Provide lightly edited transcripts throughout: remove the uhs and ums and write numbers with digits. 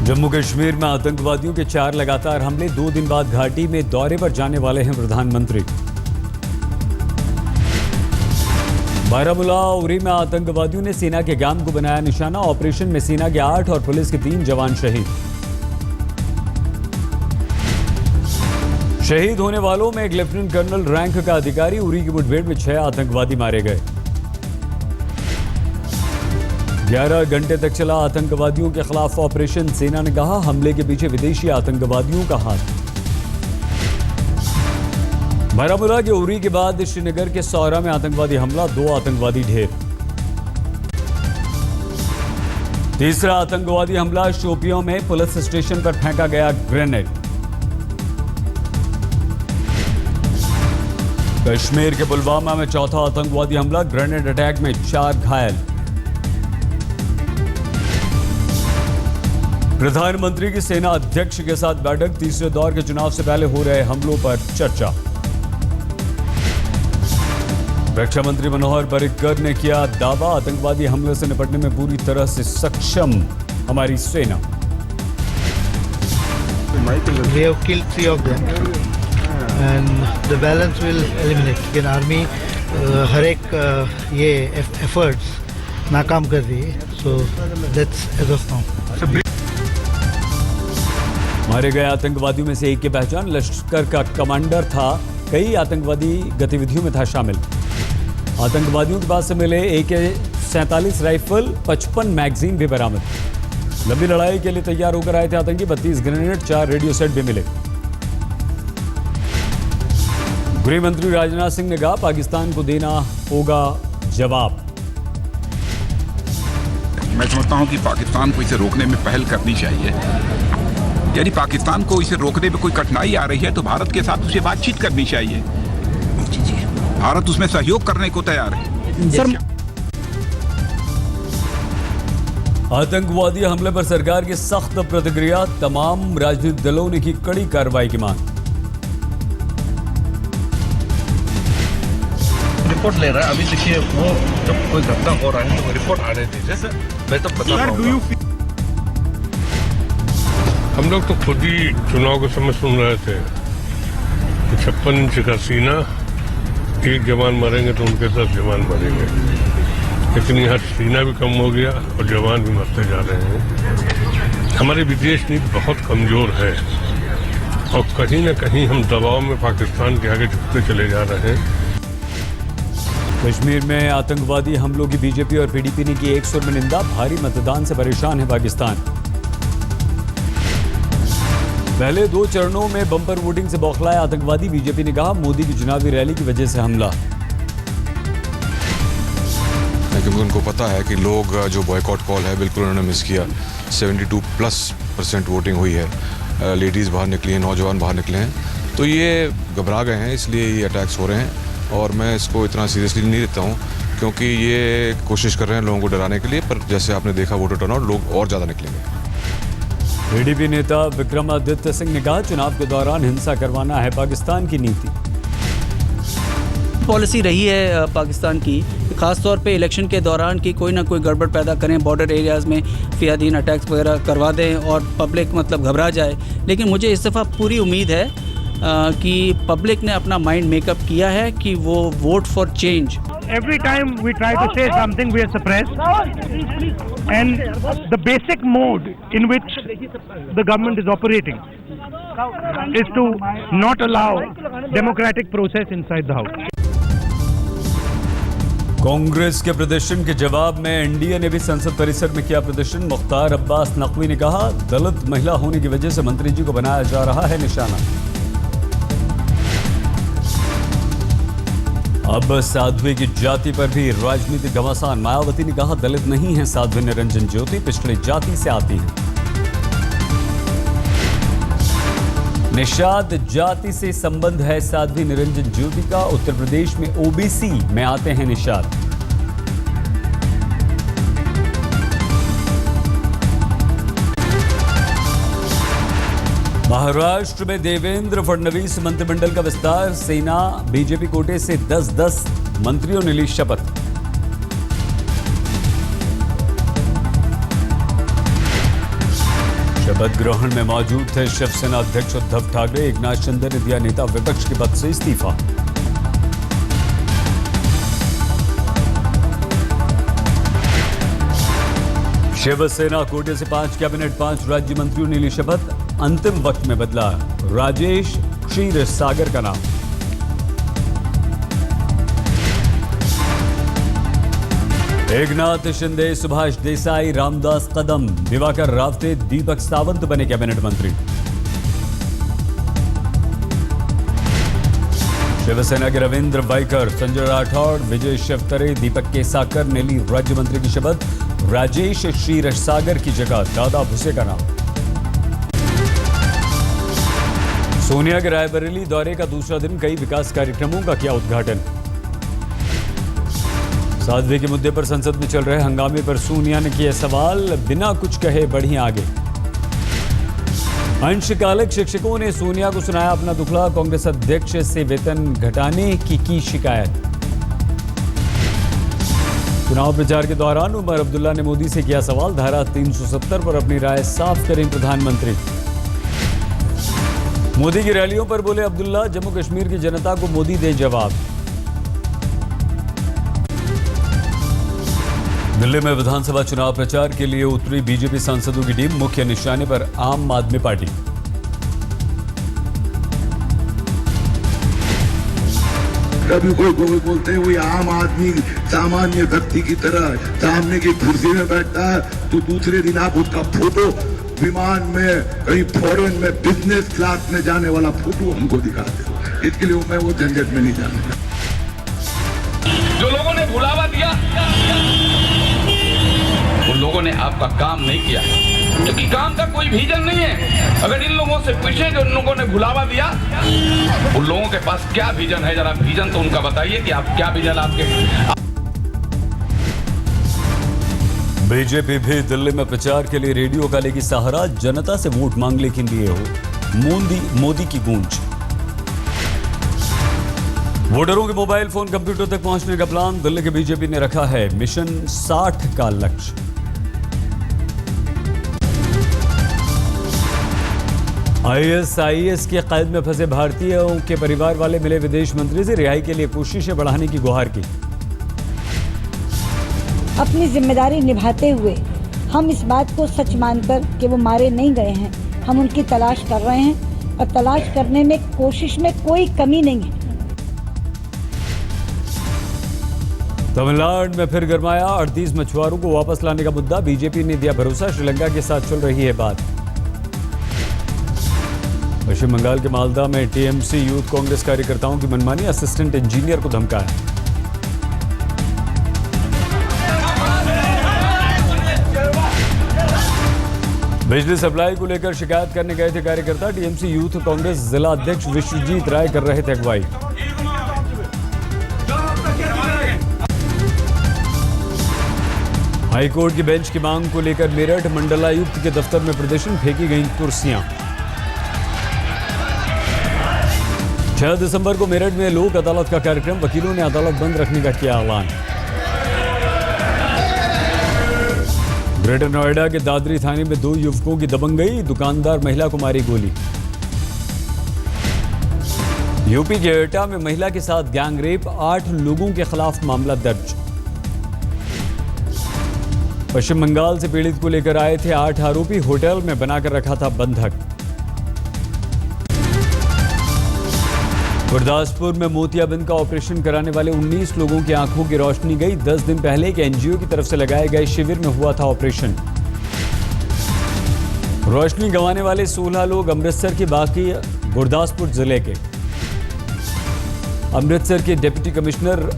जम्मू कश्मीर में आतंकवादियों के 4 लगातार हमले। 2 दिन बाद घाटी में दौरे पर जाने वाले हैं प्रधानमंत्री। बारामूला उरी में आतंकवादियों ने सेना के कैंप को बनाया निशाना। ऑपरेशन में सेना के 8 और पुलिस के 3 जवान शहीद। शहीद होने वालों में एक लेफ्टिनेंट कर्नल रैंक का अधिकारी। उरी की मुठभेड़ में 6 आतंकवादी मारे गए। 11 घंटे तक चला आतंकवादियों के खिलाफ ऑपरेशन। सेना ने कहा हमले के पीछे विदेशी आतंकवादियों का हाथ। बारामूला के उरी के बाद श्रीनगर के सौरा में आतंकवादी हमला। 2 आतंकवादी ढेर। तीसरा आतंकवादी हमला शोपियों में पुलिस स्टेशन पर फेंका गया ग्रेनेड। कश्मीर के पुलवामा में चौथा आतंकवादी हमला। ग्रेनेड अटैक में 4 घायल। प्रधानमंत्री की सेना अध्यक्ष के साथ बैठक। तीसरे दौर के चुनाव से पहले हो रहे हमलों पर चर्चा। रक्षा मंत्री मनोहर पर्रिकर ने किया दावा आतंकवादी हमले से निपटने में पूरी तरह से सक्षम हमारी सेना। We have killed 3 of them and the balance will eliminate. लेकिन आर्मी हर एक ये एफर्ट्स नाकाम कर रही है। So that's as of now. मारे गए आतंकवादियों में से एक की पहचान लश्कर का कमांडर था। कई आतंकवादी गतिविधियों में था शामिल। आतंकवादियों के पास से मिले AK-47 राइफल, 55 मैगजीन भी बरामद। लंबी लड़ाई के लिए तैयार होकर आए थे आतंकी। 32 ग्रेनेड, 4 रेडियो सेट भी मिले। गृह मंत्री राजनाथ सिंह ने कहा पाकिस्तान को देना होगा जवाब। मैं समझता हूं कि पाकिस्तान को इसे रोकने में पहल करनी चाहिए। यदि पाकिस्तान को इसे रोकने में कोई कठिनाई आ रही है तो भारत के साथ उसे बातचीत करनी चाहिए। भारत उसमें सहयोग करने को तैयार है। सर आतंकवादी हमले पर सरकार की सख्त प्रतिक्रिया। तमाम राजनीतिक दलों ने की कड़ी कार्रवाई की मांग। रिपोर्ट ले रहा है। अभी देखिए वो जब कोई घटना हो रहा है तो रिपोर्ट आने दीजिए सर। मैं तो बता रहा हूं। हम लोग तो खुद ही चुनाव के समय सुन रहे थे कि 56 इंच का सीना, 1 जवान मरेंगे तो उनके साथ जवान मरेंगे। लेकिन यहाँ सीना भी कम हो गया और जवान भी मरते जा रहे हैं। हमारी विदेश नीति बहुत कमजोर है और कहीं ना कहीं हम दबाव में पाकिस्तान के आगे झुकते चले जा रहे हैं। कश्मीर में आतंकवादी हमलों की बीजेपी और PDP ने की एक सुर में निंदा। भारी मतदान से परेशान है पाकिस्तान। पहले 2 चरणों में बम्पर वोटिंग से बौखलाए आतंकवादी। बीजेपी ने कहा मोदी की चुनावी रैली की वजह से हमला। क्योंकि उनको पता है कि लोग जो बॉयकॉट कॉल है बिल्कुल उन्होंने मिस किया। 72+% वोटिंग हुई है। लेडीज़ बाहर निकली हैं, नौजवान बाहर निकले हैं, तो ये घबरा गए हैं, इसलिए ये अटैक्स हो रहे हैं। और मैं इसको इतना सीरियसली नहीं लेता हूँ क्योंकि ये कोशिश कर रहे हैं लोगों को डराने के लिए। पर जैसे आपने देखा वोटर टर्नआउट, लोग और ज़्यादा निकलेंगे। PDP नेता विक्रमादित्य सिंह ने कहा चुनाव के दौरान हिंसा करवाना है पाकिस्तान की नीति। पॉलिसी रही है पाकिस्तान की, खासतौर पे इलेक्शन के दौरान कि कोई ना कोई गड़बड़ पैदा करें, बॉर्डर एरियाज़ में फियादीन अटैक्स वगैरह करवा दें और पब्लिक घबरा जाए। लेकिन मुझे इस दफ़ा पूरी उम्मीद है कि पब्लिक ने अपना माइंड मेकअप किया है कि वो vote for change. Every time we try to say something, we are suppressed, and the basic mode in which the government is operating is to not allow democratic process inside the house. Congress के प्रदर्शन के जवाब में NDA ने भी संसद परिसर में किया प्रदर्शन। मुख्तार अब्बास नकवी ने कहा दलित महिला होने की वजह से मंत्री जी को बनाया जा रहा है निशाना। अब साध्वी की जाति पर भी राजनीतिक घमासान। मायावती ने कहा दलित नहीं है साध्वी निरंजन ज्योति, पिछड़ी जाति से आती है। निषाद जाति से संबंध है साध्वी निरंजन ज्योति का। उत्तर प्रदेश में ओबीसी में आते हैं निषाद। महाराष्ट्र में देवेंद्र फडणवीस मंत्रिमंडल का विस्तार। सेना बीजेपी कोटे से 10-10 मंत्रियों ने ली शपथ। शपथ ग्रहण में मौजूद थे शिवसेना अध्यक्ष उद्धव ठाकरे। एकनाथ शिंदे ने दिया नेता विपक्ष के पद से इस्तीफा। शिवसेना कोटे से 5 कैबिनेट 5 राज्य मंत्रियों ने ली शपथ। अंतिम वक्त में बदला राजेश क्षीरसागर का नाम। एकनाथ शिंदे, सुभाष देसाई, रामदास कदम, दिवाकर रावते, दीपक सावंत बने कैबिनेट मंत्री। शिवसेना के रविंद्र वाइकर, संजय राठौड़, विजय शिवतरे, दीपक केसाकर ने ली राज्य मंत्री की शपथ। राजेश क्षीरसागर की जगह दादा भुसे का नाम। सोनिया के रायबरेली दौरे का दूसरा दिन, कई विकास कार्यक्रमों का किया उद्घाटन। साध्वी के मुद्दे पर संसद में चल रहे हंगामे पर सोनिया ने किए सवाल, बिना कुछ कहे बढ़ी आगे। अंशकालिक शिक्षकों ने सोनिया को सुनाया अपना दुखड़ा। कांग्रेस अध्यक्ष से वेतन घटाने की शिकायत। चुनाव प्रचार के दौरान उमर अब्दुल्ला ने मोदी से किया सवाल, धारा 370 पर अपनी राय साफ करें प्रधानमंत्री। मोदी की रैलियों पर बोले अब्दुल्ला, जम्मू कश्मीर की जनता को मोदी दे जवाब। दिल्ली में विधानसभा चुनाव प्रचार के लिए उतरी बीजेपी सांसदों की टीम। मुख्य निशाने पर आम आदमी पार्टी। कभी कोई बोलते हैं वो आम आदमी सामान्य व्यक्ति की तरह सामने की कुर्सी में बैठता है, तो दूसरे दिन आप उसका फोटो विमान में कहीं फॉरेन में बिजनेस क्लास में जाने वाला फोटो हमको दिखाते हो। इसके लिए मैं वो झंझट में नहीं जाना। जो लोगों ने बुलावा दिया उन लोगों ने आपका काम नहीं किया, क्योंकि काम का कोई विजन नहीं है। अगर इन लोगों से पूछे कि उन लोगों ने बुलावा दिया, उन लोगों के पास क्या विजन है, जरा विजन तो उनका बताइए कि आप क्या विजन आपके। बीजेपी भी दिल्ली में प्रचार के लिए रेडियो का लेगी सहारा। जनता से वोट मांग लेकिन लिए हो मोदी की गूंज। वोटरों के मोबाइल फोन कंप्यूटर तक पहुंचने का प्लान। दिल्ली के बीजेपी ने रखा है मिशन 60 का लक्ष्य। आईएसआईएस के कैद में फंसे भारतीयों के परिवार वाले मिले विदेश मंत्री से। रिहाई के लिए कोशिशें बढ़ाने की गुहार की। अपनी जिम्मेदारी निभाते हुए हम इस बात को सच मानकर कि वो मारे नहीं गए हैं, हम उनकी तलाश कर रहे हैं और तलाश करने में कोशिश में कोई कमी नहीं है। तमिलनाडु में फिर गरमाया 38 मछुआरों को वापस लाने का मुद्दा। बीजेपी ने दिया भरोसा, श्रीलंका के साथ चल रही है बात। पश्चिम बंगाल के मालदा में टीएमसी यूथ कांग्रेस कार्यकर्ताओं की मनमानी। असिस्टेंट इंजीनियर को धमकाया। बिजली सप्लाई को लेकर शिकायत करने गए थे कार्यकर्ता। टीएमसी यूथ कांग्रेस जिला अध्यक्ष विश्वजीत राय कर रहे थे अगुवाई। हाईकोर्ट की बेंच की मांग को लेकर मेरठ मंडलायुक्त के दफ्तर में प्रदर्शन। फेंकी गई कुर्सियां। 6 दिसंबर को मेरठ में लोक अदालत का कार्यक्रम। वकीलों ने अदालत बंद रखने का किया ऐलान। ग्रेटर नोएडा के दादरी थाने में 2 युवकों की दबंगई। दुकानदार महिला को मारी गोली। यूपी के एटा में महिला के साथ गैंग रेप। 8 लोगों के खिलाफ मामला दर्ज। पश्चिम बंगाल से पीड़ित को लेकर आए थे 8 आरोपी। होटल में बनाकर रखा था बंधक। गुरदासपुर में मोतियाबिंद का ऑपरेशन कराने वाले 19 लोगों की आंखों की रोशनी गई। 10 दिन पहले के एनजीओ की तरफ से लगाए गए शिविर में हुआ था ऑपरेशन। रोशनी गंवाने वाले 16 लोग अमृतसर के, बाकी गुरदासपुर जिले के। अमृतसर के डिप्टी कमिश्नर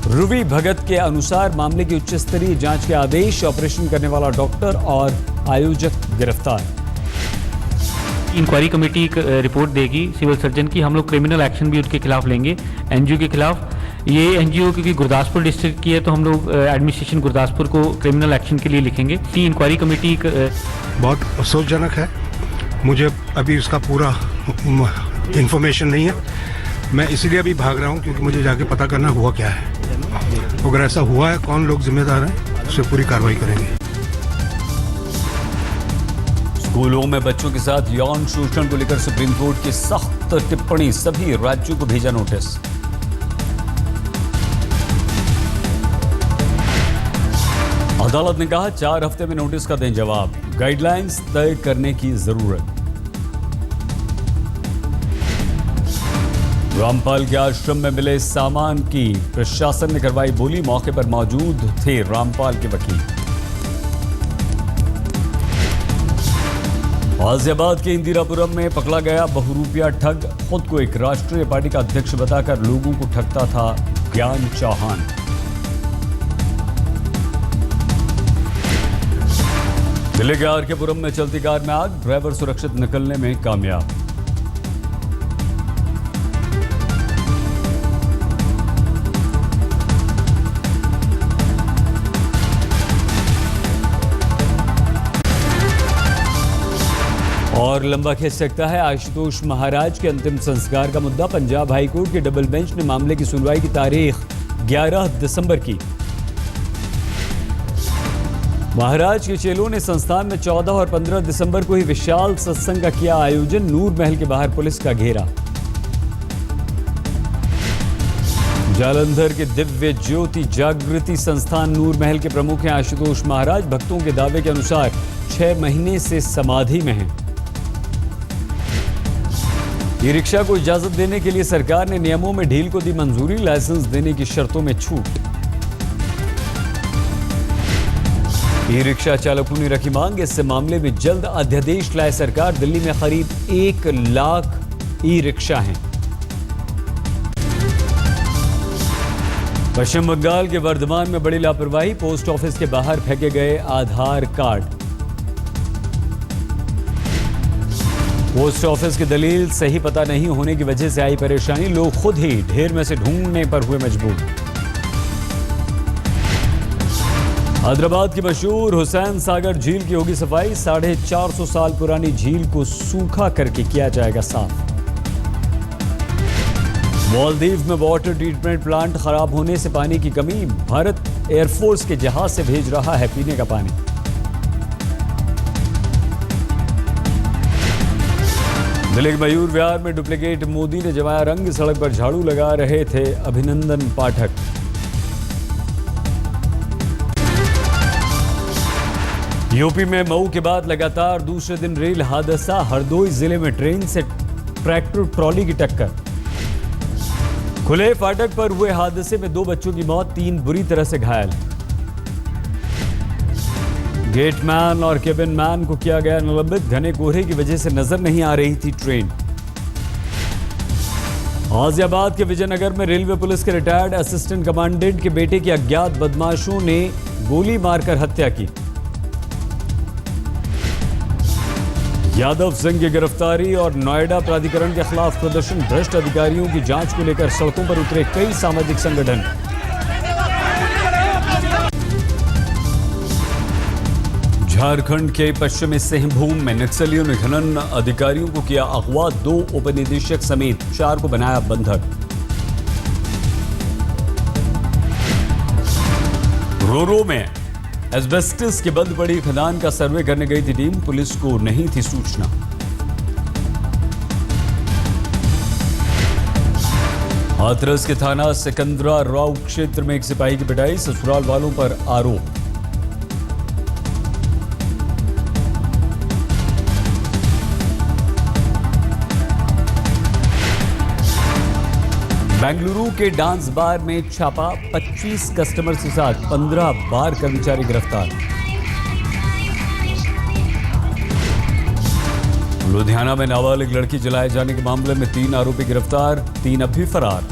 रुवी भगत के अनुसार मामले की उच्च स्तरीय जांच के आदेश। ऑपरेशन करने वाला डॉक्टर और आयोजक गिरफ्तार। इंक्वायरी कमेटी एक रिपोर्ट देगी सिविल सर्जन की। हम लोग क्रिमिनल एक्शन भी उसके खिलाफ लेंगे, एनजीओ के खिलाफ। ये एनजीओ क्योंकि गुरदासपुर डिस्ट्रिक्ट की है, तो हम लोग एडमिनिस्ट्रेशन गुरदासपुर को क्रिमिनल एक्शन के लिए लिखेंगे। इंक्वायरी कमेटी बहुत अफसोसजनक है। मुझे अभी उसका पूरा इंफॉर्मेशन नहीं है। मैं इसलिए अभी भाग रहा हूँ क्योंकि मुझे जाके पता करना हुआ क्या है। अगर ऐसा हुआ है, कौन लोग जिम्मेदार हैं, उससे पूरी कार्रवाई करेंगे। स्कूलों में बच्चों के साथ यौन शोषण को लेकर सुप्रीम कोर्ट की सख्त टिप्पणी, सभी राज्यों को भेजा नोटिस। अदालत ने कहा 4 हफ्ते में नोटिस का दें जवाब, गाइडलाइंस तय करने की जरूरत। रामपाल के आश्रम में मिले सामान की प्रशासन ने करवाई बोली, मौके पर मौजूद थे रामपाल के वकील। गाजियाबाद के इंदिरापुरम में पकड़ा गया बहुरूपिया ठग, खुद को एक राष्ट्रीय पार्टी का अध्यक्ष बताकर लोगों को ठगता था ज्ञान चौहान। दिल्ली के आरकेपुरम में चलती कार में आग, ड्राइवर सुरक्षित निकलने में कामयाब। और लंबा खींच सकता है आशुतोष महाराज के अंतिम संस्कार का मुद्दा, पंजाब हाईकोर्ट के डबल बेंच ने मामले की सुनवाई की तारीख 11 दिसंबर की। महाराज के चेलों ने संस्थान में 14 और 15 दिसंबर को ही विशाल सत्संग का किया आयोजन, नूर महल के बाहर पुलिस का घेरा। जालंधर के दिव्य ज्योति जागृति संस्थान नूर महल के प्रमुख हैं आशुतोष महाराज, भक्तों के दावे के अनुसार 6 महीने से समाधि में हैं। ई रिक्शा को इजाजत देने के लिए सरकार ने नियमों में ढील को दी मंजूरी, लाइसेंस देने की शर्तों में छूट। ई रिक्शा चालकों ने रखी मांग, इससे मामले में जल्द अध्यादेश लाए सरकार। दिल्ली में करीब 1 लाख ई रिक्शा हैं। पश्चिम बंगाल के वर्धमान में बड़ी लापरवाही, पोस्ट ऑफिस के बाहर फेंके गए आधार कार्ड। पोस्ट ऑफिस की दलील सही पता नहीं होने की वजह से आई परेशानी, लोग खुद ही ढेर में से ढूंढने पर हुए मजबूर। हैदराबाद की मशहूर हुसैन सागर झील की होगी सफाई, 450 साल पुरानी झील को सूखा करके किया जाएगा साफ। मालदीव में वाटर ट्रीटमेंट प्लांट खराब होने से पानी की कमी, भारत एयरफोर्स के जहाज से भेज रहा है पीने का पानी। दिल्ली के मयूर विहार में डुप्लीकेट मोदी ने जमाया रंग, सड़क पर झाड़ू लगा रहे थे अभिनंदन पाठक। यूपी में मऊ के बाद लगातार दूसरे दिन रेल हादसा, हरदोई जिले में ट्रेन से ट्रैक्टर ट्रॉली की टक्कर। खुले फाटक पर हुए हादसे में 2 बच्चों की मौत, 3 बुरी तरह से घायल। गेटमैन और केबिन मैन को किया गया निलंबित, घने कोहरे की वजह से नजर नहीं आ रही थी ट्रेन। गाजियाबाद के विजयनगर में रेलवे पुलिस के रिटायर्ड असिस्टेंट कमांडेंट के बेटे की अज्ञात बदमाशों ने गोली मारकर हत्या की। यादव सिंह की गिरफ्तारी और नोएडा प्राधिकरण के खिलाफ प्रदर्शन, भ्रष्ट अधिकारियों की जांच को लेकर सड़कों पर उतरे कई सामाजिक संगठन। झारखंड के पश्चिमी सिंहभूम में नक्सलियों ने खनन अधिकारियों को किया अगवा, 2 उपनिदेशक समेत 4 को बनाया बंधक। रोरो में एस्बेस्टस के बंद पड़ी खदान का सर्वे करने गई थी टीम, पुलिस को नहीं थी सूचना। हाथरस के थाना सिकंदरा राव क्षेत्र में एक सिपाही की पिटाई, ससुराल वालों पर आरोप। बेंगलुरु के डांस बार में छापा, 25 कस्टमर्स के साथ 15 बार कर्मचारी गिरफ्तार। लुधियाना में नाबालिग लड़की जलाए जाने के मामले में 3 आरोपी गिरफ्तार, 3 अब भी फरार।